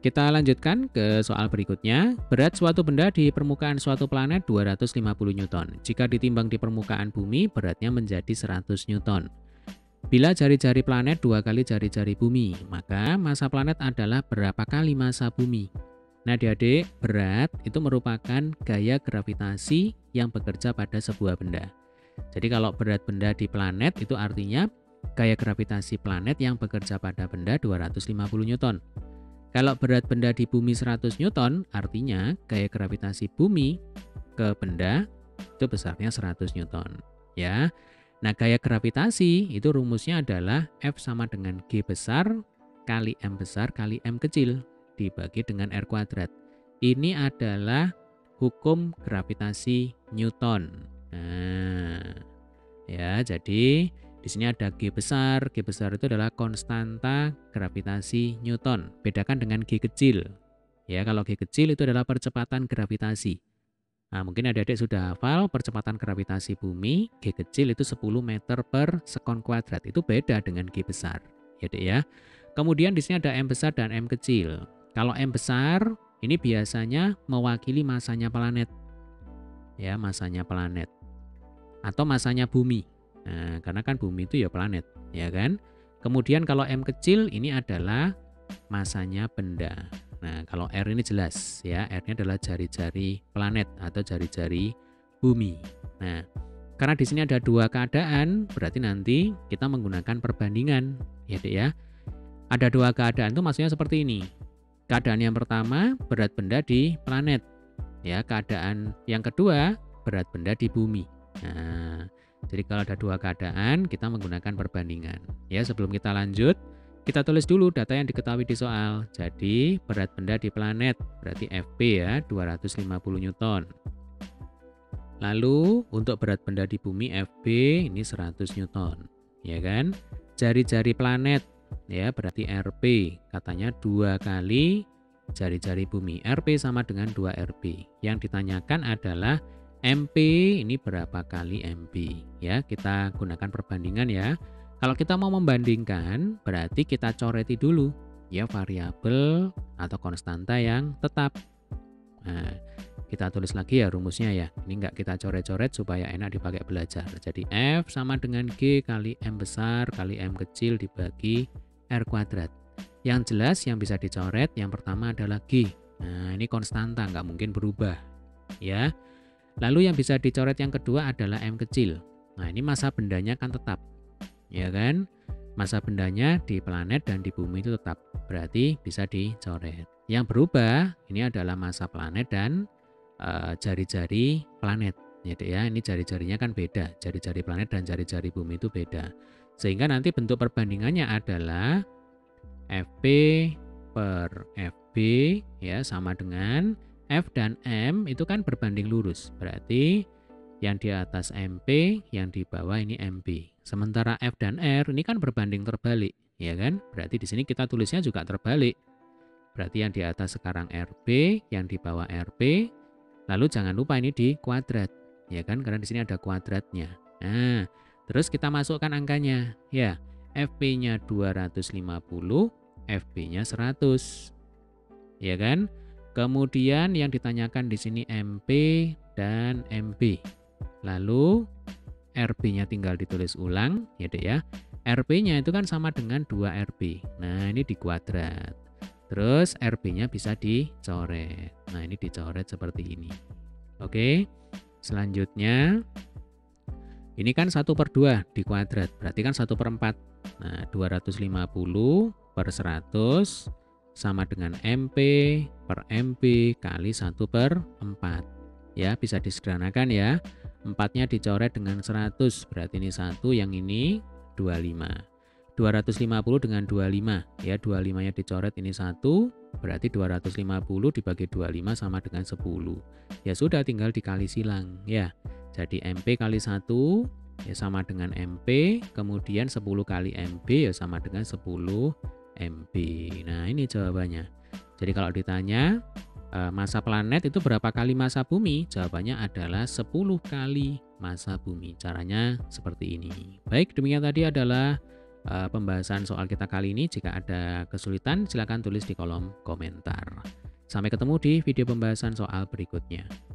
Kita lanjutkan ke soal berikutnya. Berat suatu benda di permukaan suatu planet 250 Newton. Jika ditimbang di permukaan bumi, beratnya menjadi 100 Newton. Bila jari-jari planet 2 kali jari-jari bumi, maka massa planet adalah berapa kali massa bumi? Nah, adik-adik, berat itu merupakan gaya gravitasi yang bekerja pada sebuah benda. Jadi kalau berat benda di planet itu artinya gaya gravitasi planet yang bekerja pada benda 250 Newton. Kalau berat benda di bumi 100 Newton, artinya gaya gravitasi bumi ke benda itu besarnya 100 Newton. Ya. Nah, gaya gravitasi itu rumusnya adalah F sama dengan G besar kali M besar kali M kecil dibagi dengan R kuadrat. Ini adalah hukum gravitasi Newton. Nah, ya, jadi di sini ada G besar. G besar itu adalah konstanta gravitasi Newton. Bedakan dengan G kecil. Ya, kalau G kecil itu adalah percepatan gravitasi. Nah, mungkin adik-adik sudah hafal percepatan gravitasi bumi. G kecil itu 10 meter per sekon kuadrat. Itu beda dengan G besar. Ya, Dek ya. Kemudian di sini ada M besar dan M kecil. Kalau M besar ini biasanya mewakili masanya planet. Ya, masanya planet. Atau masanya bumi. Nah, karena kan bumi itu ya planet, ya kan? Kemudian kalau M kecil ini adalah masanya benda. Nah, kalau R ini jelas ya, R-nya adalah jari-jari planet atau jari-jari bumi. Nah, karena di sini ada dua keadaan, berarti nanti kita menggunakan perbandingan, ya Dek ya. Ada dua keadaan itu maksudnya seperti ini. Keadaan yang pertama, berat benda di planet. Ya, keadaan yang kedua, berat benda di bumi. Nah, jadi kalau ada dua keadaan, kita menggunakan perbandingan. Ya, sebelum kita lanjut, kita tulis dulu data yang diketahui di soal. Jadi, berat benda di planet berarti Fp ya, 250 Newton. Lalu, untuk berat benda di bumi Fb ini 100 Newton. Ya kan? Jari-jari planet ya, berarti Rp. Katanya 2 kali jari-jari bumi. Rp sama dengan 2 Rp. Yang ditanyakan adalah MP ini berapa kali MP ya, kita gunakan perbandingan ya. Kalau kita mau membandingkan berarti kita coreti dulu ya variabel atau konstanta yang tetap. Nah, kita tulis lagi ya rumusnya ya. Ini enggak kita coret-coret supaya enak dipakai belajar. Jadi F sama dengan G kali M besar kali M kecil dibagi R kuadrat. Yang jelas yang bisa dicoret yang pertama adalah G. Nah, ini konstanta enggak mungkin berubah ya. Lalu yang bisa dicoret yang kedua adalah M kecil. Nah, ini massa bendanya kan tetap. Ya kan? Massa bendanya di planet dan di bumi itu tetap. Berarti bisa dicoret. Yang berubah ini adalah massa planet dan jari-jari planet. Ya, Dek ya. Ini jari-jarinya kan beda. Jari-jari planet dan jari-jari bumi itu beda. Sehingga nanti bentuk perbandingannya adalah Fp per Fb ya sama dengan F dan M itu kan berbanding lurus, berarti yang di atas MP, yang di bawah ini MP. Sementara F dan R ini kan berbanding terbalik, ya kan? Berarti di sini kita tulisnya juga terbalik. Berarti yang di atas sekarang RB, yang di bawah RP. Lalu jangan lupa ini di kuadrat, ya kan? Karena di sini ada kuadratnya. Nah, terus kita masukkan angkanya, ya. FP-nya 250, FB-nya 100. Ya kan? Kemudian yang ditanyakan di sini MP dan MB. Lalu RB-nya tinggal ditulis ulang, ya Dek ya. RB-nya itu kan sama dengan 2RB. Nah, ini di kuadrat. Terus RB-nya bisa dicoret. Nah, ini dicoret seperti ini. Oke. Selanjutnya ini kan 1/2 di kuadrat, berarti kan 1/4. Nah, 250 per 100 sama dengan MP per MB kali 1/4. Ya, bisa disederhanakan ya. 4-nya dicoret dengan 100, berarti ini 1, yang ini 25. 250 dengan 25, ya 25-nya dicoret ini 1, berarti 250 dibagi 25 sama dengan 10. Ya sudah, tinggal dikali silang ya. Jadi MP kali 1 ya sama dengan MP, kemudian 10 kali MB ya sama dengan 10 MB. Nah, ini jawabannya. Jadi kalau ditanya massa planet itu berapa kali massa bumi? Jawabannya adalah 10 kali massa bumi. Caranya seperti ini. Baik, demikian tadi adalah pembahasan soal kita kali ini. Jika ada kesulitan, silakan tulis di kolom komentar. Sampai ketemu di video pembahasan soal berikutnya.